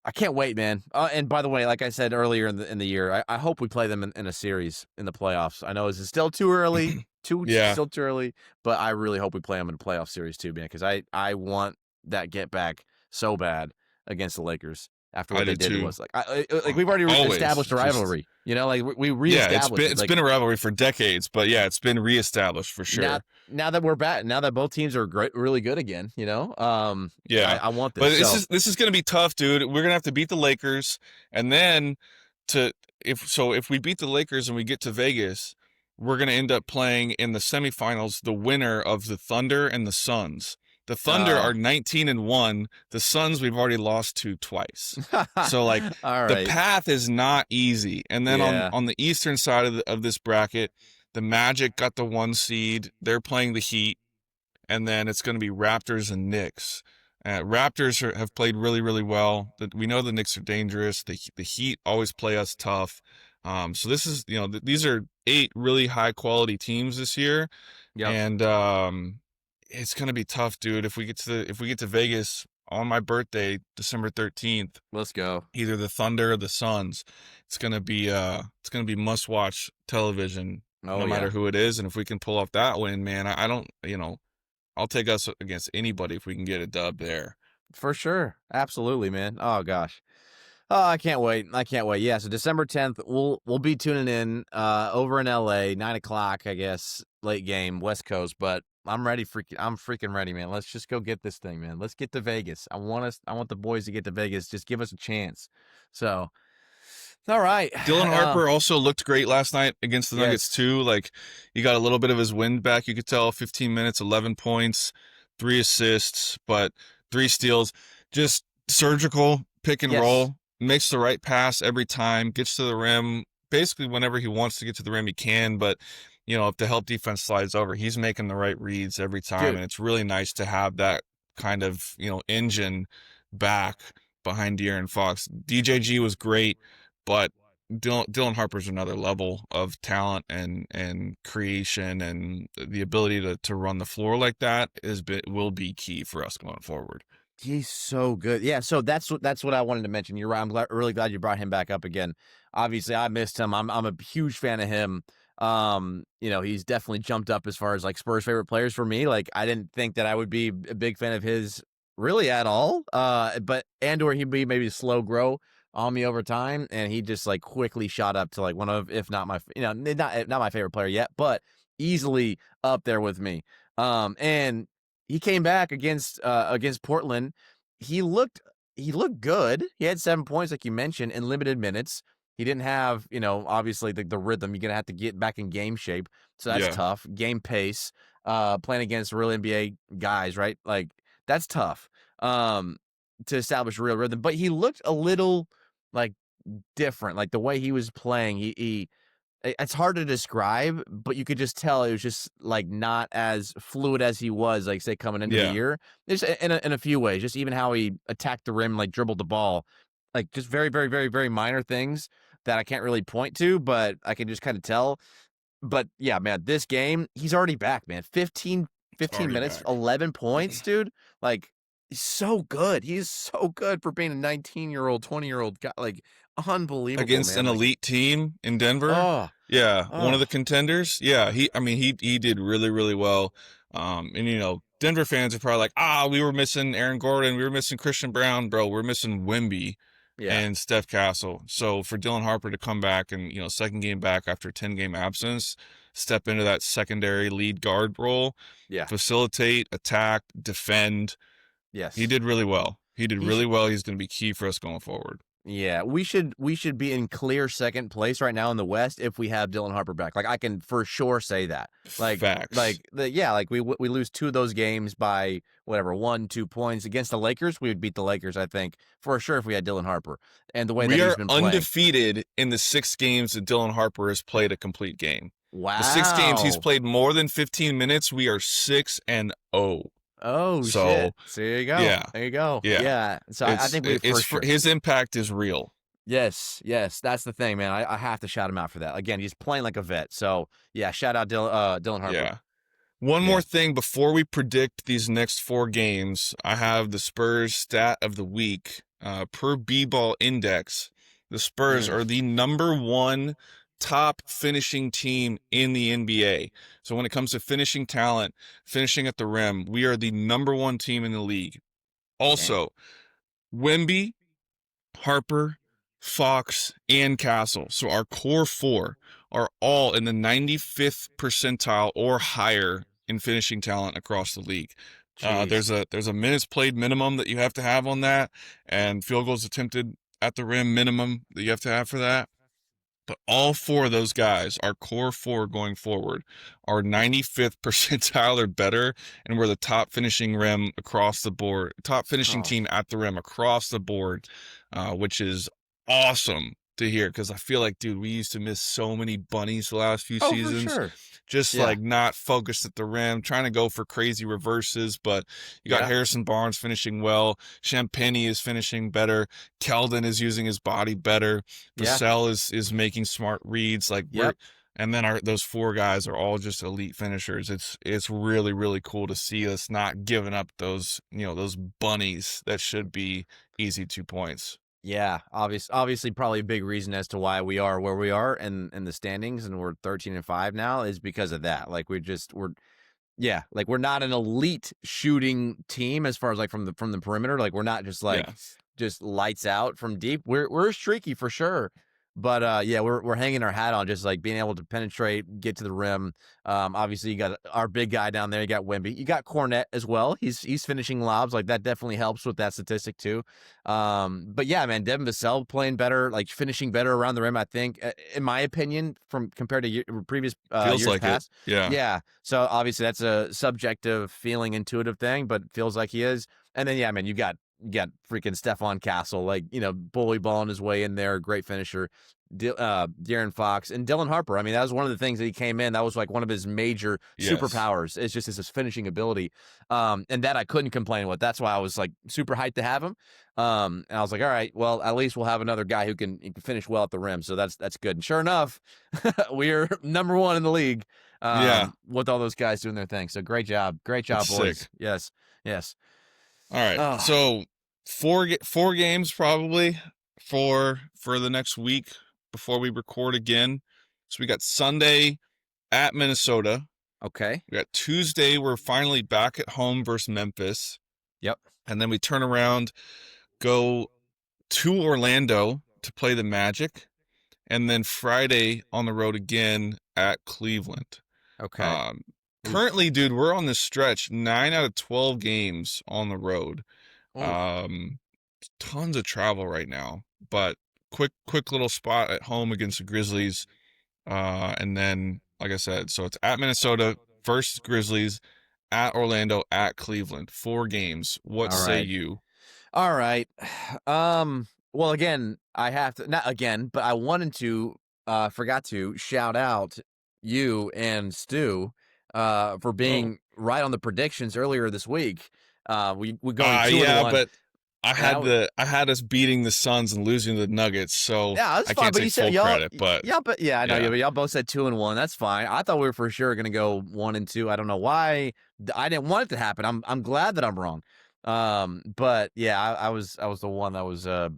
[SPEAKER 1] I can't wait, man. And by the way, like I said earlier in the year, I hope we play them in a series in the playoffs. I know it's still too early,
[SPEAKER 2] Yeah,
[SPEAKER 1] still too early, but I really hope we play them in a playoff series too, man, because I want that get back so bad against the Lakers after
[SPEAKER 2] I
[SPEAKER 1] what they
[SPEAKER 2] do
[SPEAKER 1] did to
[SPEAKER 2] too.
[SPEAKER 1] us. Like we've already
[SPEAKER 2] Always
[SPEAKER 1] established a
[SPEAKER 2] just
[SPEAKER 1] rivalry, you know, like we
[SPEAKER 2] yeah,
[SPEAKER 1] reestablished it.
[SPEAKER 2] it's
[SPEAKER 1] Like
[SPEAKER 2] been a rivalry for decades, but yeah, it's been reestablished for
[SPEAKER 1] now,
[SPEAKER 2] sure.
[SPEAKER 1] now that we're back, now that both teams are great, really good again, you know,
[SPEAKER 2] Yeah.
[SPEAKER 1] I want
[SPEAKER 2] But
[SPEAKER 1] this. So
[SPEAKER 2] this is going to be tough, dude. We're going to have to beat the Lakers, and then to if we beat the Lakers and we get to Vegas, we're going to end up playing in the semifinals the winner of the Thunder and the Suns. The Thunder
[SPEAKER 1] uh,
[SPEAKER 2] are 19-1. The Suns we've already lost to twice. So like
[SPEAKER 1] all
[SPEAKER 2] the
[SPEAKER 1] right,
[SPEAKER 2] path is not easy. And then
[SPEAKER 1] yeah,
[SPEAKER 2] on the eastern side of this bracket, the Magic got the 1 seed. They're playing the Heat, and then it's going to be Raptors and Knicks. Raptors have played really, really well. We know the Knicks are dangerous. The Heat always play us tough. So this is, these are 8 really high quality teams this year,
[SPEAKER 1] yep.
[SPEAKER 2] and it's going to be tough, dude. If we get to Vegas on my birthday, December 13th,
[SPEAKER 1] Let's go.
[SPEAKER 2] either the Thunder or the Suns, it's going to be must watch television,
[SPEAKER 1] Oh
[SPEAKER 2] no
[SPEAKER 1] yeah,
[SPEAKER 2] matter who it is. And if we can pull off that win, man, I don't, I'll take us against anybody if we can get a dub there.
[SPEAKER 1] for sure. Absolutely, man. Oh gosh. Oh, I can't wait. I can't wait. Yeah, so December 10th, we'll be tuning in over in LA, 9 o'clock, I guess, late game, West Coast. But I'm ready. I'm freaking ready, man. Let's just go get this thing, man. Let's get to Vegas. I want the boys to get to Vegas. Just give us a chance. So, all right.
[SPEAKER 2] Dylan Harper also looked great last night against the Nuggets
[SPEAKER 1] Yes.
[SPEAKER 2] too. Like he got a little bit of his wind back. You could tell 15 minutes, 11 points, 3 assists, but 3 steals. Just surgical pick and
[SPEAKER 1] Yes.
[SPEAKER 2] roll. Makes the right pass every time. Gets to the rim. Basically, whenever he wants to get to the rim, he can. But if the help defense slides over, he's making the right reads every time,
[SPEAKER 1] Dude.
[SPEAKER 2] and it's really nice to have that kind of engine back behind De'Aaron Fox. DJG was great, but Dylan Harper's another level of talent and creation, and the ability to run the floor like that will be key for us going forward.
[SPEAKER 1] He's so good. Yeah, so that's what I wanted to mention. You're right. I'm really glad you brought him back up again. Obviously, I missed him. I'm a huge fan of him. He's definitely jumped up as far as like Spurs favorite players for me. Like I didn't think that I would be a big fan of his really at all. But or he'd be maybe slow grow on me over time, and he just like quickly shot up to like one of, if not my, not my favorite player yet, but easily up there with me. And he came back against Portland. He looked good. He had 7 points, like you mentioned, in limited minutes. He didn't have, obviously the rhythm. You're gonna have to get back in game shape, so that's
[SPEAKER 2] Yeah.
[SPEAKER 1] tough. Game pace, playing against real NBA guys, right? Like that's tough. To establish real rhythm. But he looked a little like different, like the way he was playing. It's hard to describe, but you could just tell it was just like not as fluid as he was, like say coming into the
[SPEAKER 2] Yeah.
[SPEAKER 1] year. Just in a few ways, just even how he attacked the rim, like dribbled the ball, like just very, very, very, very minor things that I can't really point to, but I can just kind of tell. But yeah, man, this game, he's already back, man. 15
[SPEAKER 2] Already
[SPEAKER 1] minutes,
[SPEAKER 2] back.
[SPEAKER 1] 11 points, dude. Like he's so good. He's so good for being a 19-year-old, 20-year-old guy. Like unbelievable,
[SPEAKER 2] Against
[SPEAKER 1] man.
[SPEAKER 2] an
[SPEAKER 1] Like,
[SPEAKER 2] elite team in Denver.
[SPEAKER 1] oh,
[SPEAKER 2] Yeah, one of the
[SPEAKER 1] oh.
[SPEAKER 2] contenders. Yeah, he did really, really well. And Denver fans are probably like, we were missing Aaron Gordon, we were missing Christian Brown, bro. We're missing Wemby
[SPEAKER 1] Yeah.
[SPEAKER 2] and Steph Castle. So for Dylan Harper to come back and second game back after a 10-game absence, step into that secondary lead guard role,
[SPEAKER 1] Yeah.
[SPEAKER 2] facilitate, attack, defend. He
[SPEAKER 1] Yes.
[SPEAKER 2] did really well. He did
[SPEAKER 1] He
[SPEAKER 2] really
[SPEAKER 1] should.
[SPEAKER 2] well. He's going to be key for us going forward.
[SPEAKER 1] Yeah, we should be in clear second place right now in the West if we have Dylan Harper back. Like I can for sure say that.
[SPEAKER 2] Facts.
[SPEAKER 1] Like we lose 2 of those games by whatever 1-2 points against the Lakers. We would beat the Lakers, I think, for sure if we had Dylan Harper and the way that
[SPEAKER 2] We
[SPEAKER 1] he's
[SPEAKER 2] are
[SPEAKER 1] been playing.
[SPEAKER 2] undefeated in the 6 games that Dylan Harper has played a complete game.
[SPEAKER 1] Wow.
[SPEAKER 2] The 6 games he's played more than 15 minutes, we are 6-0.
[SPEAKER 1] Oh
[SPEAKER 2] So,
[SPEAKER 1] shit! So there you go.
[SPEAKER 2] yeah.
[SPEAKER 1] There you go.
[SPEAKER 2] Yeah.
[SPEAKER 1] So I think we for sure.
[SPEAKER 2] His impact is real.
[SPEAKER 1] Yes, that's the thing, man. I have to shout him out for that. Again, he's playing like a vet. So yeah, shout out Dylan Harper.
[SPEAKER 2] Yeah. One more thing before we predict these next 4 games, I have the Spurs stat of the week. Per B-Ball Index, the Spurs are the number 1 top finishing team in the NBA. So when it comes to finishing talent, finishing at the rim, we are the number 1 team in the league. Also, Wemby, Harper, Fox, and Castle. So our core 4 are all in the 95th percentile or higher in finishing talent across the league. There's a minutes played minimum that you have to have on that, and field goals attempted at the rim minimum that you have to have for that. But all 4 of those guys, our core 4 going forward, are 95th percentile or better, and we're the top finishing rim across the board, top finishing team at the rim across the board, which is awesome to hear, because I feel like, dude, we used to miss so many bunnies the last few seasons.
[SPEAKER 1] For sure.
[SPEAKER 2] Just like not focused at the rim, trying to go for crazy reverses. But you got Harrison Barnes finishing well. Champagnie is finishing better. Keldon is using his body better. Vassell is making smart reads. And then those 4 guys are all just elite finishers. It's really, really cool to see us not giving up those bunnies that should be easy 2 points.
[SPEAKER 1] Yeah, obviously, probably a big reason as to why we are where we are in the standings, and we're 13-5 now, is because of that. Like we're not an elite shooting team as far as like from the perimeter. Like we're not just just lights out from deep. We're streaky for sure. But we're hanging our hat on just like being able to penetrate, get to the rim. Obviously, you got our big guy down there. You got Wemby. You got Cornette as well. He's finishing lobs. Like that definitely helps with that statistic too. But yeah, man, Devin Vassell playing better, like finishing better around the rim. I think, in my opinion, from compared to previous
[SPEAKER 2] feels
[SPEAKER 1] years
[SPEAKER 2] like
[SPEAKER 1] past.
[SPEAKER 2] Yeah.
[SPEAKER 1] So obviously that's a subjective, feeling, intuitive thing, but feels like he is. And then man, you got freaking Stephon Castle, like, bully balling his way in there. Great finisher. De'Aaron Fox and Dylan Harper. I mean, that was one of the things that he came in. That was like one of his major superpowers. It's just his finishing ability. And that I couldn't complain with. That's why I was like super hyped to have him. And I was like, all right, well, at least we'll have another guy who can finish well at the rim. So that's good. And sure enough, we're number 1 in the league. With all those guys doing their thing. So great job, boys.
[SPEAKER 2] Sick.
[SPEAKER 1] Yes.
[SPEAKER 2] All right. So 4 games probably for the next week before we record again. So we got Sunday at Minnesota.
[SPEAKER 1] Okay.
[SPEAKER 2] We got Tuesday. We're finally back at home versus Memphis.
[SPEAKER 1] Yep.
[SPEAKER 2] And then we turn around, go to Orlando to play the Magic, and then Friday on the road again at Cleveland.
[SPEAKER 1] Okay.
[SPEAKER 2] Currently, dude, we're on this stretch 9 out of 12 games on the road. Tons of travel right now, but quick little spot at home against the Grizzlies, and then, like I said, so it's at Minnesota versus Grizzlies, at Orlando, at Cleveland. 4 games. What say you?
[SPEAKER 1] All right. Well, again, I have to, not again, but I wanted to forgot to shout out you and Stu for being right on the predictions earlier this week. We going 2-1.
[SPEAKER 2] But I had us beating the Suns and losing the Nuggets, so
[SPEAKER 1] that's
[SPEAKER 2] I
[SPEAKER 1] fine.
[SPEAKER 2] can't take full credit. But
[SPEAKER 1] I know. Yeah, but y'all both said 2-1. That's fine. I thought we were for sure gonna go 1-2. I don't know why. I didn't want it to happen. I'm glad that I'm wrong. But yeah, I was the one that was I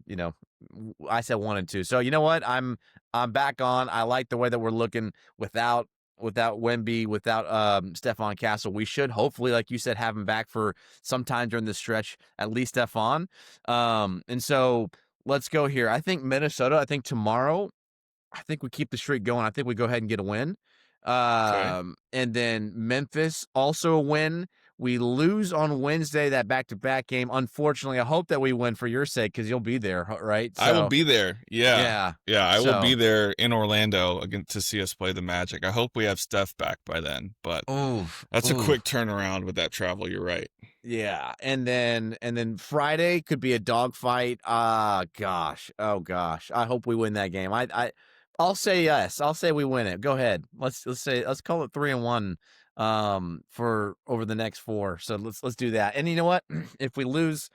[SPEAKER 1] said 1-2. So you know what? I'm back on. I like the way that we're looking without Wemby, without Stephon Castle. We should hopefully, like you said, have him back for some time during this stretch, at least Stephon. And so let's go here. I think Minnesota, tomorrow, I think we keep the streak going. I think we go ahead and get a win.
[SPEAKER 2] Okay.
[SPEAKER 1] And then Memphis, also a win. We lose on Wednesday, that back-to-back game. Unfortunately, I hope that we win for your sake because you'll be there, right?
[SPEAKER 2] I will
[SPEAKER 1] So,
[SPEAKER 2] be there. Yeah.
[SPEAKER 1] yeah.
[SPEAKER 2] Yeah, I will be
[SPEAKER 1] So,
[SPEAKER 2] there in Orlando again to see us play the Magic. I hope we have Steph back by then, but
[SPEAKER 1] oof,
[SPEAKER 2] that's a
[SPEAKER 1] oof.
[SPEAKER 2] quick turnaround with that travel. You're right.
[SPEAKER 1] Yeah, and then Friday could be a dogfight. Gosh. Oh gosh. I hope we win that game. I'll say yes. I'll say we win it. Go ahead. Let's call it 3-1 for over the next 4. So let's do that. And you know what? If we lose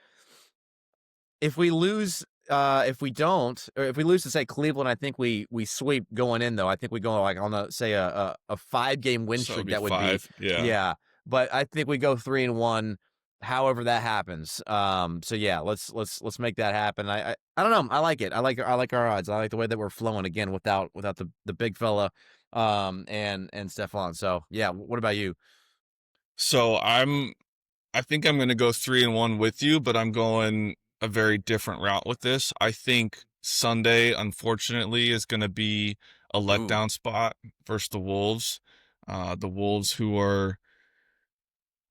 [SPEAKER 1] if we don't, or if we lose to say Cleveland, I think we sweep going in though. I think we go like on say a 5-game win
[SPEAKER 2] So it'll
[SPEAKER 1] streak.
[SPEAKER 2] be
[SPEAKER 1] That would be,
[SPEAKER 2] 5. Yeah.
[SPEAKER 1] yeah. But I think we go 3-1, however that happens. So yeah, let's make that happen. I don't know. I like it. I like our odds. I like the way that we're flowing again without the big fella and Stephon. So yeah, what about you?
[SPEAKER 2] So I think I'm going to go 3-1 with you, but I'm going a very different route with this. I think Sunday, unfortunately, is going to be a
[SPEAKER 1] Ooh.
[SPEAKER 2] letdown spot versus the Wolves. The Wolves,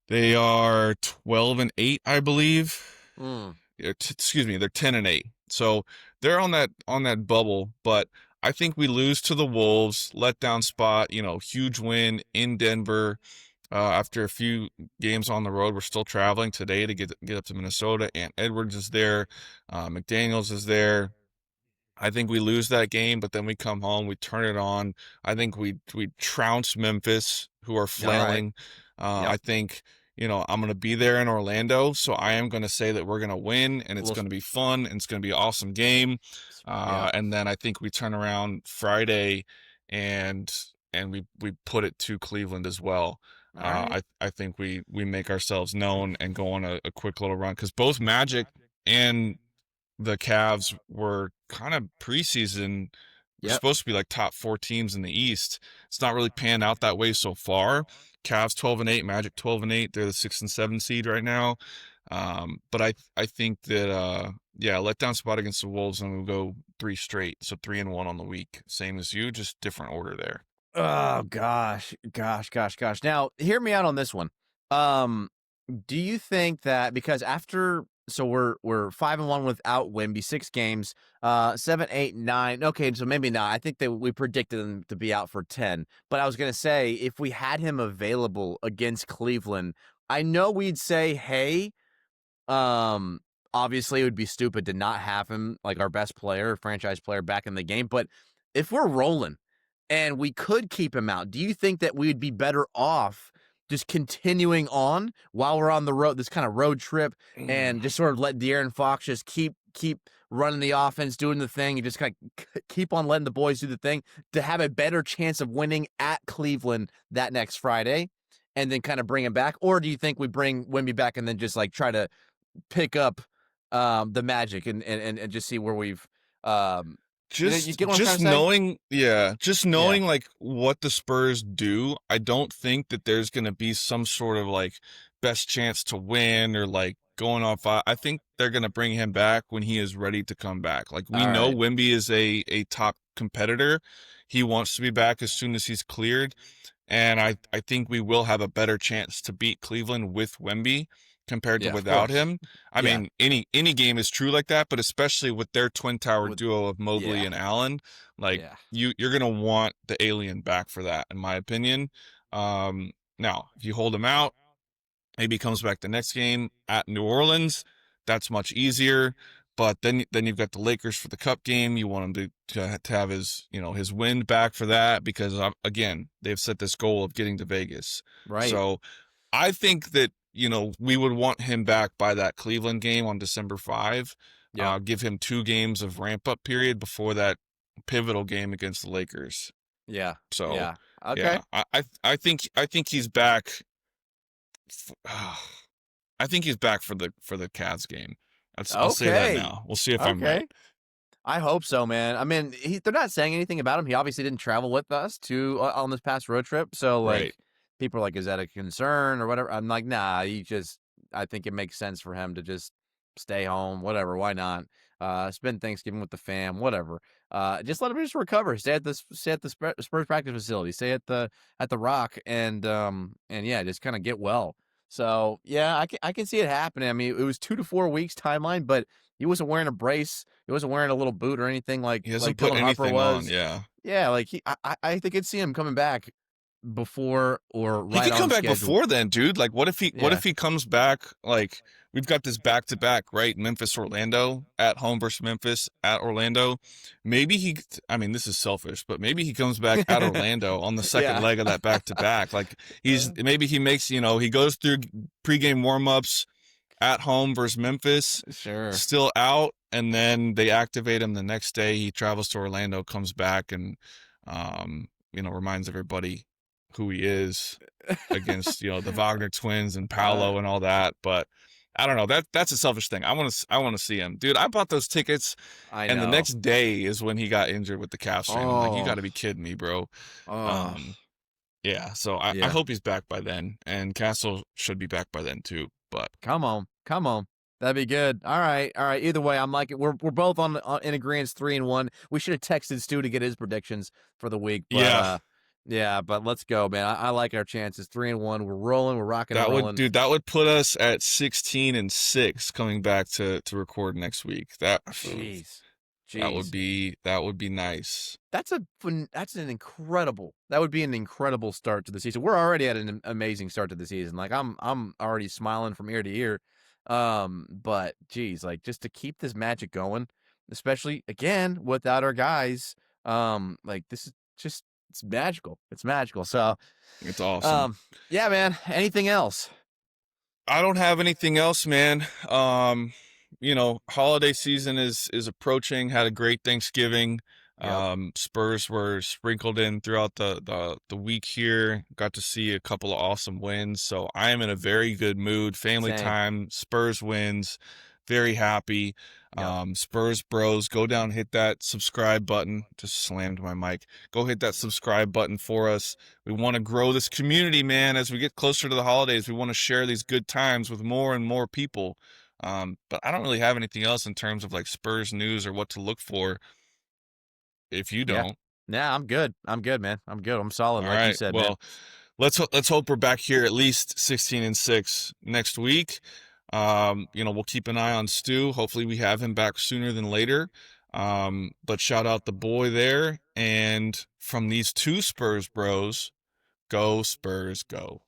[SPEAKER 2] they are 12-8, I believe.
[SPEAKER 1] Mm.
[SPEAKER 2] Excuse me, they're 10-8. So they're on that bubble, but I think we lose to the Wolves, letdown spot, huge win in Denver. After a few games on the road, we're still traveling today to get up to Minnesota. Ant Edwards is there, McDaniels is there. I think we lose that game, but then we come home, we turn it on. I think we trounce Memphis, who are
[SPEAKER 1] All right.
[SPEAKER 2] flailing.
[SPEAKER 1] Yep.
[SPEAKER 2] I think, I'm going to be there in Orlando, so I am going to say that we're going to win, and it's
[SPEAKER 1] Well,
[SPEAKER 2] going to be fun, and it's going to be an awesome game.
[SPEAKER 1] yeah.
[SPEAKER 2] And then I think we turn around Friday, and we put it to Cleveland as well.
[SPEAKER 1] All right.
[SPEAKER 2] I think we make ourselves known and go on a quick little run because both Magic and the Cavs were kind of preseason. We're
[SPEAKER 1] Yep.
[SPEAKER 2] supposed to be like top 4 teams in the East. It's not really panned out that way so far. Cavs 12-8, Magic 12-8. They're the 6 and 7 seed right now. But I think that yeah, letdown spot against the Wolves, and we'll go 3 straight. So 3-1 on the week, same as you, just different order there.
[SPEAKER 1] Oh gosh. Now, hear me out on this one. Um, do you think that because after so we're 5-1 without Wemby, 6 games, 7, 8, 9. Okay, so maybe not. I think that we predicted him to be out for 10. But I was gonna say if we had him available against Cleveland, I know we'd say, hey, um, obviously, it would be stupid to not have him, like our best player, franchise player, back in the game. But if we're rolling and we could keep him out, do you think that we'd be better off just continuing on while we're on the road, this kind of road trip, and just sort of let De'Aaron Fox just keep running the offense, doing the thing, and just kind of keep on letting the boys do the thing to have a better chance of winning at Cleveland that next Friday, and then kind of bring him back? Or do you think we bring Wemby back and then just like try to pick up the Magic and just see where we've you get what I'm trying
[SPEAKER 2] Just
[SPEAKER 1] to say?
[SPEAKER 2] knowing, yeah, just
[SPEAKER 1] Yeah.
[SPEAKER 2] knowing like what the Spurs do, I don't think that there's going to be some sort of like best chance to win or like going off. I think they're going to bring him back when he is ready to come back. Like we
[SPEAKER 1] All
[SPEAKER 2] know
[SPEAKER 1] right.
[SPEAKER 2] Wemby is a top competitor. He wants to be back as soon as he's cleared. And I think we will have a better chance to beat Cleveland with Wemby compared to
[SPEAKER 1] Yeah, of
[SPEAKER 2] without
[SPEAKER 1] course.
[SPEAKER 2] him. I
[SPEAKER 1] Yeah.
[SPEAKER 2] mean, any game is true like that, but especially with their twin tower
[SPEAKER 1] With
[SPEAKER 2] duo of Mobley
[SPEAKER 1] yeah.
[SPEAKER 2] and Allen, like
[SPEAKER 1] Yeah.
[SPEAKER 2] you're gonna want the alien back for that, in my opinion. Now, if you hold him out, maybe he comes back the next game at New Orleans. That's much easier. But then you've got the Lakers for the Cup game. You want him to have his his wind back for that because again they've set this goal of getting to Vegas.
[SPEAKER 1] Right.
[SPEAKER 2] So I think that we would want him back by that Cleveland game on December 5.
[SPEAKER 1] Yep.
[SPEAKER 2] Give him 2 games of ramp up period before that pivotal game against the Lakers.
[SPEAKER 1] Yeah.
[SPEAKER 2] So
[SPEAKER 1] Yeah. Okay.
[SPEAKER 2] yeah, I think he's back. I think he's back for the Cavs game. I'll say that
[SPEAKER 1] Okay.
[SPEAKER 2] now. We'll see if I'm right.
[SPEAKER 1] Okay. I hope so, man. I mean, they're not saying anything about him. He obviously didn't travel with us to on this past road trip. So
[SPEAKER 2] Right.
[SPEAKER 1] like people are like, is that a concern or whatever? I'm like, nah, I think it makes sense for him to just stay home, whatever. Why not? spend Thanksgiving with the fam, whatever. Just let him just recover. Stay at the Spurs practice facility. Stay at the Rock, and yeah, just kind of get well. So yeah, I can see it happening. I mean, it was 2 to 4 weeks timeline, but he wasn't wearing a brace. He wasn't wearing a little boot or anything
[SPEAKER 2] He
[SPEAKER 1] like
[SPEAKER 2] hasn't put
[SPEAKER 1] Dylan Harper
[SPEAKER 2] anything on.
[SPEAKER 1] was.
[SPEAKER 2] Yeah.
[SPEAKER 1] Yeah, like I think I'd see him coming back before or
[SPEAKER 2] He
[SPEAKER 1] right
[SPEAKER 2] could come
[SPEAKER 1] on
[SPEAKER 2] back
[SPEAKER 1] schedule.
[SPEAKER 2] before then, dude. Like, what
[SPEAKER 1] Yeah.
[SPEAKER 2] if he comes back? Like, we've got this back to back, right? Memphis, Orlando, at home versus Memphis, at Orlando. Maybe I mean, this is selfish, but maybe he comes back at Orlando on the second
[SPEAKER 1] Yeah.
[SPEAKER 2] leg of that back to back. Like, maybe he makes, he goes through pregame warmups at home versus Memphis,
[SPEAKER 1] Sure.
[SPEAKER 2] still out, and then they activate him the next day. He travels to Orlando, comes back, and, reminds everybody who he is against the Wagner twins and Paolo and all that. But I don't know, that's a selfish thing. I want to see him, dude. I bought those tickets,
[SPEAKER 1] I
[SPEAKER 2] and the
[SPEAKER 1] know.
[SPEAKER 2] next day is when he got injured with the calf strain. I'm like, you got
[SPEAKER 1] Oh.
[SPEAKER 2] to be kidding me, bro.
[SPEAKER 1] Oh.
[SPEAKER 2] Yeah. So I
[SPEAKER 1] Yeah.
[SPEAKER 2] hope he's back by then, and Castle should be back by then too. But
[SPEAKER 1] Come on. That'd be good. All right. Either way, I'm like we're both in agreement 3-1. We should have texted Stu to get his predictions for the week, but
[SPEAKER 2] yeah,
[SPEAKER 1] yeah, but let's go, man. I like our chances. 3-1. We're rolling. We're rocking and rolling.
[SPEAKER 2] that would put us at 16-6 coming back to record next week.
[SPEAKER 1] Jeez.
[SPEAKER 2] That would be nice.
[SPEAKER 1] That would be an incredible start to the season. We're already at an amazing start to the season. Like I'm already smiling from ear to ear. But geez, like just to keep this magic going, especially again without our guys, like this is just it's magical. It's magical. So
[SPEAKER 2] It's awesome.
[SPEAKER 1] Yeah, man. Anything else?
[SPEAKER 2] I don't have anything else, man. Holiday season is approaching. Had a great Thanksgiving.
[SPEAKER 1] Yep.
[SPEAKER 2] Spurs were sprinkled in throughout the week here. Got to see a couple of awesome wins. So I am in a very good mood. Family
[SPEAKER 1] Same.
[SPEAKER 2] time, Spurs wins. Very happy.
[SPEAKER 1] Yep.
[SPEAKER 2] Spurs Bros, go down, hit that subscribe button. Just slammed my mic. Go hit that subscribe button for us. We want to grow this community, man. As we get closer to the holidays, we want to share these good times with more and more people. But I don't really have anything else in terms of like Spurs news or what to look for. If you
[SPEAKER 1] Yeah.
[SPEAKER 2] don't,
[SPEAKER 1] Nah, I'm good. I'm good, man. I'm good. I'm solid,
[SPEAKER 2] all
[SPEAKER 1] like you
[SPEAKER 2] right.
[SPEAKER 1] said, man.
[SPEAKER 2] Well, let's hope we're back here at least 16-6 next week. We'll keep an eye on Stu. Hopefully we have him back sooner than later. But shout out the boy there. And from these two Spurs bros, go Spurs, go.